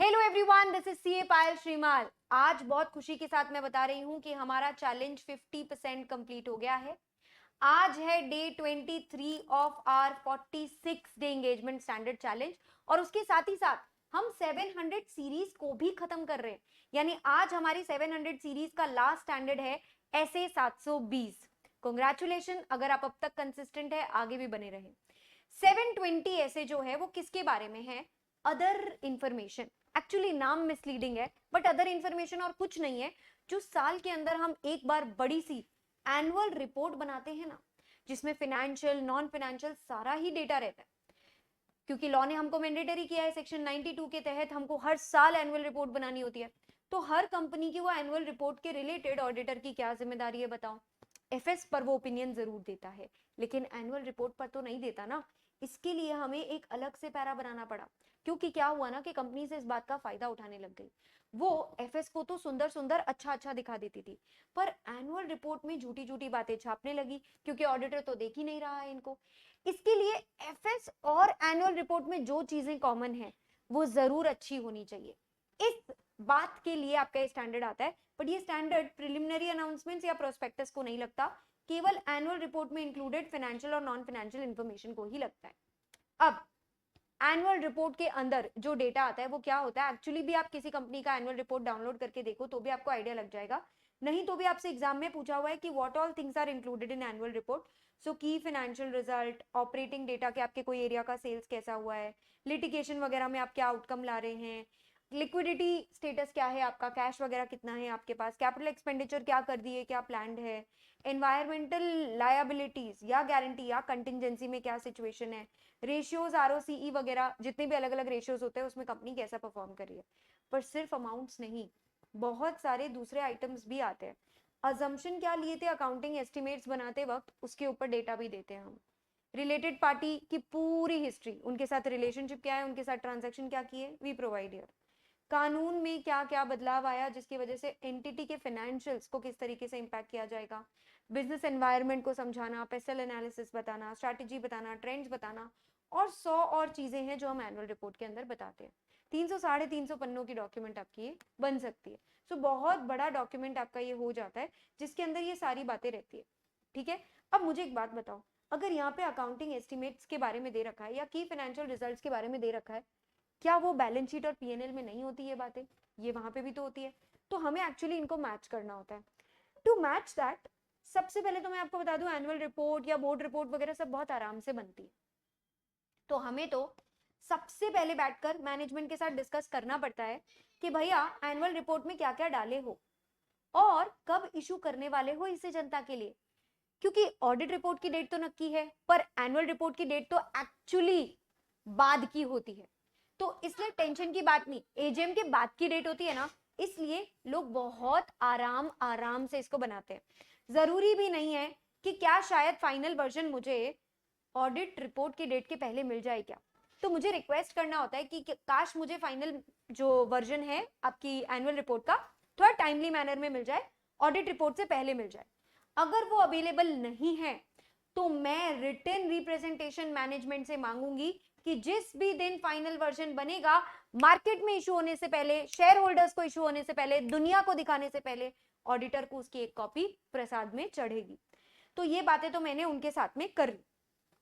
Hello everyone, this is CA Payal Shrimal. आज बहुत खुशी के साथ मैं बता रही हूँ कि हमारा चैलेंज 50% कंप्लीट हो गया है। आज है day 23 of our 46 day engagement standard challenge और उसके साथ ही साथ हम 700 सीरीज को भी खत्म कर रहे हैं। यानी आज हमारी 700 सीरीज का लास्ट स्टैंडर्ड है ऐसे 720। कांग्रेचुलेशन, अगर आप अब तक कंसिस्टेंट है आगे भी बने रहे। 720 ऐसे जो है वो किसके बारे में है? Other information. एक्चुअली नाम मिसलीडिंग है, बट अदर इंफॉर्मेशन और कुछ नहीं है। जो साल के अंदर हम एक बार बड़ी सी एनुअल रिपोर्ट बनाते हैं ना, जिसमें फाइनेंशियल नॉन फाइनेंशियल सारा ही डेटा रहता है, क्योंकि लॉ ने हमको मैंडेटरी किया है सेक्शन 92 के तहत हमको हर साल एनुअल रिपोर्ट बनानी होती है। तो हर कंपनी की वो एनुअल रिपोर्ट के रिलेटेड ऑडिटर की क्या जिम्मेदारी है बताओ? एफएस पर वो ओपिनियन जरूर देता है, लेकिन एनुअल रिपोर्ट पर तो नहीं देता ना। इसके लिए हमें एक अलग से पैरा बनाना पड़ा, क्योंकि क्या हुआ ना कि कंपनी से इस बात का फायदा उठाने लग गई। वो एफएस को तो सुंदर सुंदर अच्छा अच्छा दिखा देती थी, पर एनुअल रिपोर्ट में झूठी झूठी बातें छापने लगी, क्योंकि ऑडिटर तो देख ही नहीं रहा है इनको। इसके लिए एफएस और एनुअल रिपोर्ट में जो चीजें कॉमन है वो जरूर अच्छी होनी चाहिए। इस बात के लिए आपका ये स्टैंडर्ड आता है, बट ये स्टैंडर्ड प्रिलिमिनरी अनाउंसमेंट्स या प्रोस्पेक्टस को नहीं लगता, केवल एनुअल रिपोर्ट में इंक्लूडेड फाइनेंशियल और नॉन फाइनेंशियल इंफॉर्मेशन को ही लगता है। अब एनुअल रिपोर्ट के अंदर जो डेटा आता है वो क्या होता है? एक्चुअली भी आप किसी कंपनी का एनुअल रिपोर्ट डाउनलोड करके देखो तो भी आपको आइडिया लग जाएगा। नहीं तो भी आपसे एग्जाम में पूछा हुआ है कि what all things are included in annual report. So की फाइनेंशियल रिजल्ट, ऑपरेटिंग डेटा के आपके कोई एरिया का सेल्स कैसा हुआ है, लिटिगेशन वगैरह में आप क्या आउटकम ला रहे हैं, लिक्विडिटी स्टेटस क्या है आपका, कैश वगैरह कितना है आपके पास, कैपिटल एक्सपेंडिचर क्या कर दिए, क्या प्लान्ड है, एनवायरमेंटल लायबिलिटीज या गारंटी या कंटिजेंसी में क्या सिचुएशन है, रेशियोज आरओसीई वगैरह जितने भी अलग अलग रेशियोज होते हैं उसमें कंपनी कैसा परफॉर्म कर रही है। पर सिर्फ अमाउंट्स नहीं, बहुत सारे दूसरे आइटम्स भी आते हैं। अजम्पशन क्या लिए थे अकाउंटिंग एस्टिमेट्स बनाते वक्त, उसके ऊपर डेटा भी देते हैं हम। रिलेटेड पार्टी की पूरी हिस्ट्री, उनके साथ रिलेशनशिप क्या है, उनके साथ ट्रांजैक्शन क्या किए, वी प्रोवाइड हियर। कानून में क्या क्या बदलाव आया जिसकी वजह से एंटिटी के फाइनेंशियल्स को किस तरीके से इंपैक्ट किया जाएगा, बिजनेस एनवायरनमेंट को समझाना, पेसल एनालिसिस बताना, स्ट्रैटेजी बताना, ट्रेंड्स बताना, और 100 और चीजें हैं जो हम एनुअल रिपोर्ट के अंदर बताते हैं। 300 साढ़े 300 पन्नों की डॉक्यूमेंट आपकी ये बन सकती है। सो बहुत बड़ा डॉक्यूमेंट आपका ये हो जाता है जिसके अंदर ये सारी बातें रहती है। ठीक है, अब मुझे एक बात बताओ, अगर यहाँ पे अकाउंटिंग एस्टिमेट्स के बारे में दे रखा है या की फाइनेंशियल रिजल्ट्स के बारे में दे रखा है, क्या वो बैलेंस शीट और पीएनएल में नहीं होती ये बातें? ये वहां पे भी तो होती है। तो हमें एक्चुअली इनको मैच करना होता है। टू मैच दैट, सबसे पहले तो मैं आपको बता दूं, एनुअल रिपोर्ट या बोर्ड रिपोर्ट वगैरह सब बहुत आराम से बनती है। तो हमें तो सबसे पहले बैठकर मैनेजमेंट के साथ डिस्कस करना पड़ता है कि भैया एनुअल रिपोर्ट में क्या क्या डाले हो और कब इशू करने वाले हो इसे जनता के लिए। क्योंकि ऑडिट रिपोर्ट की डेट तो नक्की है, पर एनुअल रिपोर्ट की डेट तो एक्चुअली बाद की होती है। तो इसलिए टेंशन की बात नहीं, एजीएम के बाद की डेट होती है ना, इसलिए लोग बहुत आराम आराम से इसको बनाते हैं। जरूरी भी नहीं है कि क्या शायद फाइनल वर्जन मुझे ऑडिट रिपोर्ट की डेट के पहले मिल जाए क्या। तो मुझे रिक्वेस्ट करना होता है कि काश मुझे फाइनल जो वर्जन है आपकी एनुअल रिपोर्ट का थोड़ा टाइमली मैनर में मिल जाए, ऑडिट रिपोर्ट से पहले मिल जाए। अगर वो अवेलेबल नहीं है तो मैं रिटन रिप्रेजेंटेशन मैनेजमेंट से मांगूंगी कि जिस भी दिन फाइनल वर्जन बनेगा, मार्केट में इशू होने से पहले, शेयर होल्डर्स को इशू होने से पहले, दुनिया को दिखाने से पहले ऑडिटर को उसकी एक कॉपी प्रसाद में चढ़ेगी। तो ये बातें तो मैंने उनके साथ में कर ली।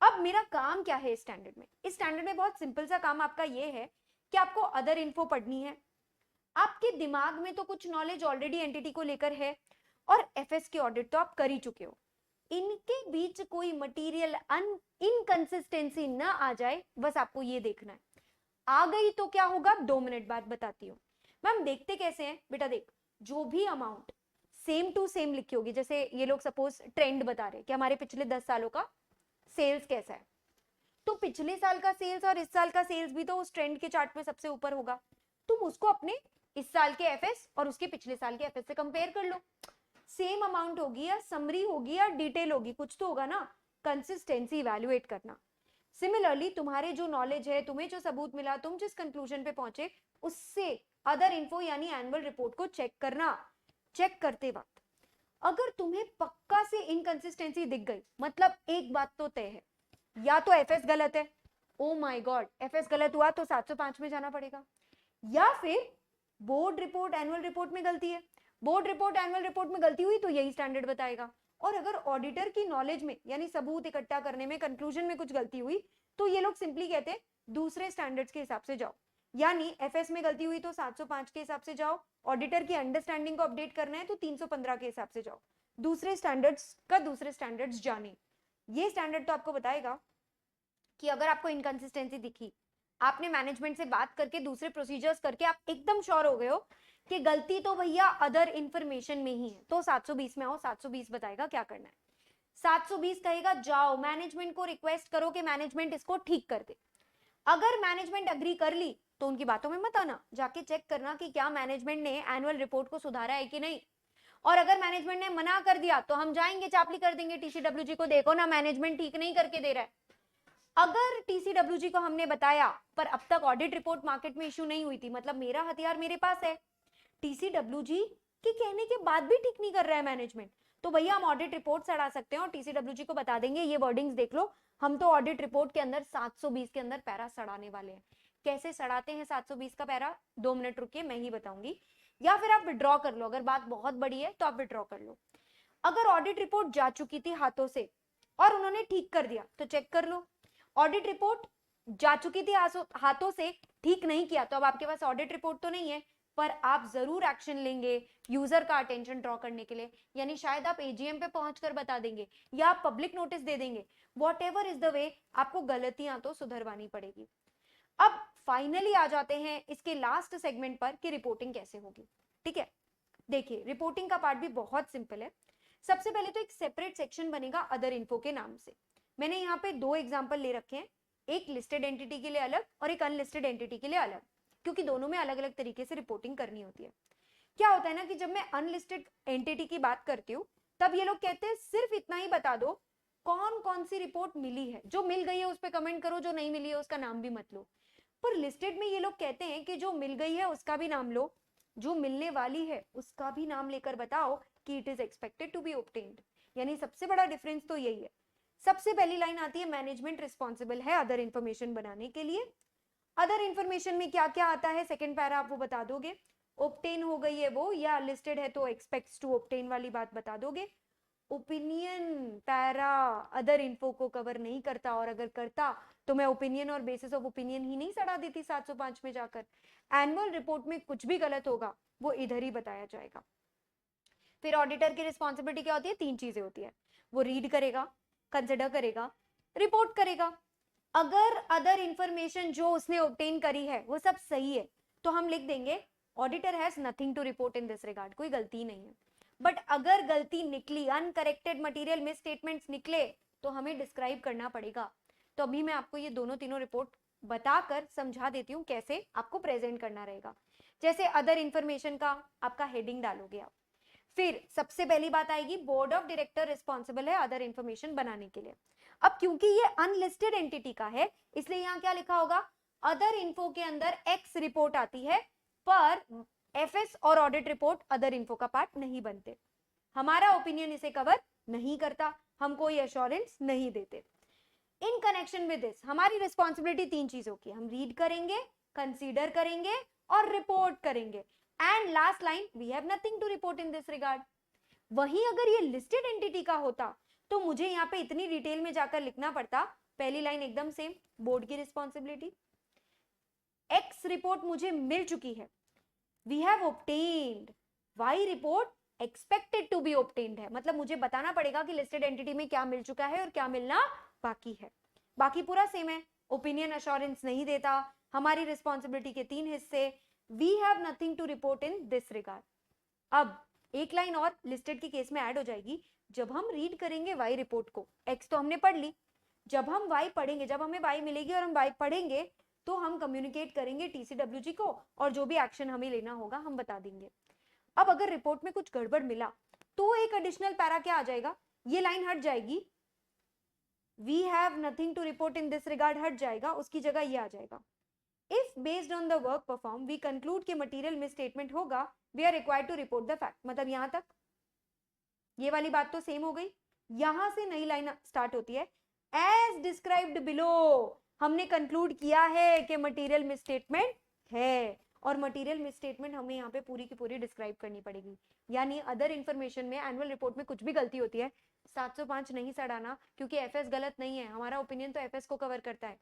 अब मेरा काम क्या है इस स्टैंडर्ड में? इस स्टैंडर्ड में बहुत सिंपल सा काम आपका ये है कि आपको अदर इन्फो पढ़नी है। आपके दिमाग में तो कुछ नॉलेज ऑलरेडी एंटिटी को लेकर है, और एफएस की ऑडिट तो आप कर ही चुके हो। इनके बीच कोई मटेरियल इनकंसिस्टेंसी ना आ जाए, बस आपको ये देखना है। आ गई तो क्या होगा, 2 मिनट बाद बताती हूँ। मैम देखते कैसे हैं? बेटा देख, जो भी अमाउंट सेम टू सेम लिखी होगी, जैसे ये लोग सपोज ट्रेंड बता रहे कि हमारे पिछले 10 सालों का सेल्स कैसा है, तो पिछले साल का सेल्स और इस साल का सेल्स भी तो उस ट्रेंड के चार्ट में सबसे ऊपर होगा। तुम उसको अपने इस साल के एफएस और उसके पिछले साल के एफएस से कंपेयर कर लो। सेम अमाउंट होगी या समरी होगी या डिटेल होगी, कुछ तो होगा ना। कंसिस्टेंसी इवैल्यूएट करना। सिमिलरली तुम्हारे जो नॉलेज है, तुम्हें जो सबूत मिला, तुम जिस कंक्लूजन पे पहुंचे, उससे अदर इन्फो यानी एनुअल रिपोर्ट को चेक करना। चेक करते वक्त अगर तुम्हें पक्का से इनकंसिस्टेंसी दिख गई, मतलब एक बात तो तय है, या तो एफएस गलत है, ओ माय गॉड एफएस गलत हुआ तो 705 में जाना पड़ेगा, या फिर बोर्ड रिपोर्ट एनुअल रिपोर्ट में गलती है, बोर्ड रिपोर्ट एनुअल रिपोर्ट में गलती हुई तो यही स्टैंडर्ड बताएगा। और अगर ऑडिटर की नॉलेज में यानी सबूत इकट्ठा करने में, कंक्लूजन में कुछ गलती हुई तो ये लोग सिंपली कहते हैं दूसरे स्टैंडर्ड्स के हिसाब से जाओ, यानी एफएस में गलती हुई तो 705 के हिसाब से जाओ, ऑडिटर की अंडरस्टैंडिंग को अपडेट करना है तो 315 के हिसाब से जाओ, दूसरे स्टैंडर्ड्स का दूसरे स्टैंडर्ड्स जाने। ये स्टैंडर्ड तो आपको बताएगा कि अगर आपको इनकंसिस्टेंसी दिखी, आपने मैनेजमेंट से बात करके दूसरे प्रोसीजर्स करके आप एकदम श्योर हो गए हो कि गलती तो भैया अदर इंफॉर्मेशन में ही है, तो 720 में आओ, 720 बताएगा क्या करना है। 720 कहेगा जाओ मैनेजमेंट को रिक्वेस्ट करो कि मैनेजमेंट इसको ठीक कर दे। अगर मैनेजमेंट अग्री कर ली तो उनकी बातों में मत आना, जाके चेक करना कि क्या मैनेजमेंट ने एनुअल रिपोर्ट को सुधारा है कि नहीं। और अगर मैनेजमेंट ने मना कर दिया तो हम जाएंगे चापली कर देंगे टीसीडब्ल्यूजी को, देखो ना मैनेजमेंट ठीक नहीं करके दे रहा है। अगर टीसीडब्ल्यूजी को हमने बताया पर अब तक ऑडिट रिपोर्ट मार्केट में इश्यू नहीं हुई थी, मतलब मेरा हथियार मेरे पास है, टीसीडब्ल्यूजी के कहने के बाद भी ठीक नहीं कर रहा है मैनेजमेंट, तो भैया हम ऑडिट रिपोर्ट सड़ा सकते हैं और टीसीडब्ल्यूजी को बता देंगे ये वर्डिंग्स देख लो, हम तो ऑडिट रिपोर्ट के अंदर 720 के अंदर पैरा सड़ाने वाले हैं। कैसे सड़ाते हैं 720 का पैरा, 2 मिनट रुकिए मैं ही बताऊंगी, या फिर आप विड्रॉ कर लो, अगर बात बहुत बड़ी है तो आप विड्रॉ कर लो। अगर ऑडिट रिपोर्ट जा चुकी थी हाथों से और उन्होंने ठीक कर दिया तो चेक कर लो, ऑडिट रिपोर्ट जा चुकी थी हाथों से, ठीक नहीं किया तो अब आपके पास ऑडिट रिपोर्ट तो नहीं है, पर आप जरूर एक्शन लेंगे यूजर का अटेंशन ड्रॉ करने के लिए, यानी शायद आप एजीएम पे पहुंचकर बता देंगे या आप पब्लिक नोटिस दे देंगे, व्हाटएवर इज द वे, आपको गलतियां तो सुधरवानी पड़ेगी। अब फाइनली आ जाते हैं इसके लास्ट सेगमेंट पर कि रिपोर्टिंग कैसे होगी। ठीक है, देखिए रिपोर्टिंग का पार्ट भी बहुत सिंपल है। सबसे पहले तो एक सेपरेट सेक्शन बनेगा अदर इन्फो के नाम से। मैंने यहाँ पे 2 एग्जाम्पल ले रखे हैं, एक लिस्टेड एंटिटी के लिए अलग और एक अनलिस्टेड एंटिटी के लिए अलग, क्योंकि दोनों में अलग अलग तरीके से रिपोर्टिंग करनी होती है। क्या होता है ना कि जब मैं अनलिस्टेड एंटिटी की बात करती हूँ तब ये लोग कहते हैं सिर्फ इतना ही बता दो कौन कौन सी रिपोर्ट मिली है, जो मिल गई है उस पर कमेंट करो, जो नहीं मिली है उसका नाम भी मत लो। पर लिस्टेड में ये लोग कहते हैं कि जो मिल गई है उसका भी नाम लो, जो मिलने वाली है उसका भी नाम लेकर बताओ कि it is expected to be obtained. यानी सबसे बड़ा डिफरेंस तो यही है। सबसे पहली लाइन आती है मैनेजमेंट रिस्पॉन्सिबल है अदर इंफॉर्मेशन बनाने के लिए। अदर इंफॉर्मेशन में क्या क्या आता है, सेकंड पैरा आप वो बता दोगे, ऑब्टेन हो गई है वो या लिस्टेड है तो एक्सपेक्ट्स टू ऑब्टेन वाली बात बता दोगे। ओपिनियन पैरा अदर इन्फो को कवर नहीं करता, और अगर करता तो मैं ओपिनियन और बेसिस ऑफ ओपिनियन ही नहीं सड़ा देती 705 में जाकर। एनुअल रिपोर्ट में कुछ भी गलत होगा वो इधर ही बताया जाएगा। फिर ऑडिटर की रिस्पॉन्सिबिलिटी क्या होती है, 3 चीजें होती है, वो रीड करेगा, कंसिडर करेगा, रिपोर्ट करेगा। अगर अदर इंफॉर्मेशन जो उसने ऑब्टेन करी है वो सब सही है तो हम लिख देंगे auditor has nothing to report in this regard, कोई गलती नहीं है। बट अगर गलती निकली, अनकरेक्टेड मटेरियल में स्टेटमेंट्स निकले तो हमें डिस्क्राइब करना पड़ेगा। तो अभी मैं आपको ये दोनों तीनों रिपोर्ट बताकर समझा देती हूँ कैसे आपको प्रेजेंट करना रहेगा। जैसे अदर इंफॉर्मेशन का आपका हेडिंग डालोगे आप, फिर सबसे पहली बात आएगी बोर्ड ऑफ डायरेक्टर रिस्पॉन्सिबल है अदर इंफॉर्मेशन बनाने के लिए। अब क्योंकि ये अनलिस्टेड एंटिटी का है इसलिए यहाँ क्या लिखा होगा, अदर इन्फो के अंदर एक्स रिपोर्ट आती है पर एफएस और ऑडिट रिपोर्ट अदर इन्फो का पार्ट नहीं बनते, हमारा ओपिनियन इसे कवर नहीं करता, हम कोई एश्योरेंस नहीं देते। इन कनेक्शन विद दिस हमारी रिस्पॉन्सिबिलिटी 3 चीजों की, हम रीड करेंगे, कंसीडर करेंगे और रिपोर्ट करेंगे। And last line, we have nothing to report in this regard. वहीं अगर ये लिस्टेड एंटिटी का होता तो मुझे यहाँ पे इतनी डिटेल में जाकर लिखना पड़ता। पहली लाइन एकदम सेम, बोर्ड की रिस्पॉन्सिबिलिटी, एक्स रिपोर्ट मुझे मिल चुकी है, we have obtained, Y report expected to be obtained है, मतलब मुझे बताना पड़ेगा कि लिस्टेड एंटिटी में क्या मिल चुका है और क्या मिलना बाकी है। बाकी पूरा सेम है, ओपिनियन अश्योरेंस नहीं देता, हमारी रिस्पॉन्सिबिलिटी के 3 हिस्से, we have nothing to report in this regard. अब एक लाइन और लिस्टेड के केस में ऐड हो जाएगी, जब हम रीड करेंगे वाई रिपोर्ट को, एक्स तो हमने पढ़ ली, जब हम वाई पढ़ेंगे, जब हमें वाई मिलेगी और हम वाई पढ़ेंगे तो हम कम्युनिकेट करेंगे टीसीडब्ल्यूजी को और जो भी एक्शन हमें लेना होगा हम बता देंगे। अब अगर रिपोर्ट में कुछ गड़बड़ मिला तो एक एडिशनल पैरा क्या आ जाएगा, ये लाइन हट जाएगी, we have nothing to report in this regard हट जाएगा, उसकी जगह ये आ जाएगा, if based on the work perform we conclude के मटेरियल में स्टेटमेंट होगा we are required to report the fact. मतलब यहां तक ये वाली बात तो सेम हो गई, यहां से नई लाइन स्टार्ट होती है, एज डिस्क्राइब्ड बिलो, हमने कंक्लूड किया है कि मटेरियल में स्टेटमेंट है और मटेरियल मिसस्टेटमेंट हमें यहाँ पे पूरी की पूरी डिस्क्राइब करनी पड़ेगी। यानी अदर इन्फॉर्मेशन में, एनुअल रिपोर्ट में कुछ भी गलती होती है, 705 नहीं सड़ाना, क्योंकि एफएस गलत नहीं है, हमारा ओपिनियन तो एफएस को कवर करता है।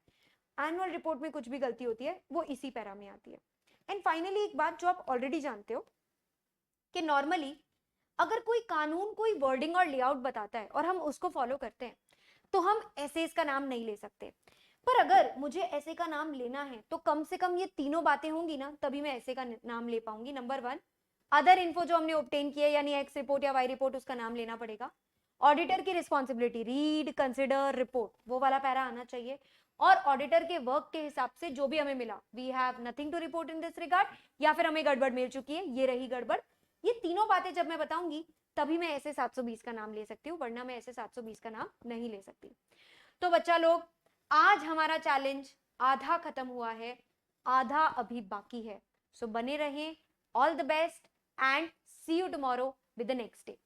एनुअल रिपोर्ट में कुछ भी गलती होती है वो इसी पैरा में आती है। एंड फाइनली एक बात जो आप ऑलरेडी जानते हो कि नॉर्मली अगर कोई कानून कोई वर्डिंग और लेआउट बताता है और हम उसको फॉलो करते हैं तो हम ऐसे इसका नाम नहीं ले सकते। पर अगर मुझे ऐसे का नाम लेना है तो कम से कम ये तीनों बातें होंगी ना, तभी मैं ऐसे का नाम ले पाऊंगी। नंबर 1, अदर इन्फो जो हमने ऑब्टेन किया यानी एक्स रिपोर्ट या वाई रिपोर्ट, उसका नाम लेना पड़ेगा। ऑडिटर की रिस्पॉन्सिबिलिटी, रीड, कंसिडर, रिपोर्ट, वो वाला पैरा आना चाहिए। और ऑडिटर के वर्क के हिसाब से जो भी हमें मिला, we have nothing to report in this regard, या फिर हमें गड़बड़ मिल चुकी है, ये रही गड़बड़। ये तीनों बातें जब मैं बताऊंगी तभी मैं ऐसे 720 का नाम ले सकती हूँ, वरना मैं ऐसे 720 का नाम नहीं ले सकती। तो बच्चा लोग, आज हमारा चैलेंज आधा खत्म हुआ है, आधा अभी बाकी है। सो बने रहें, all the best and see you tomorrow with the next day.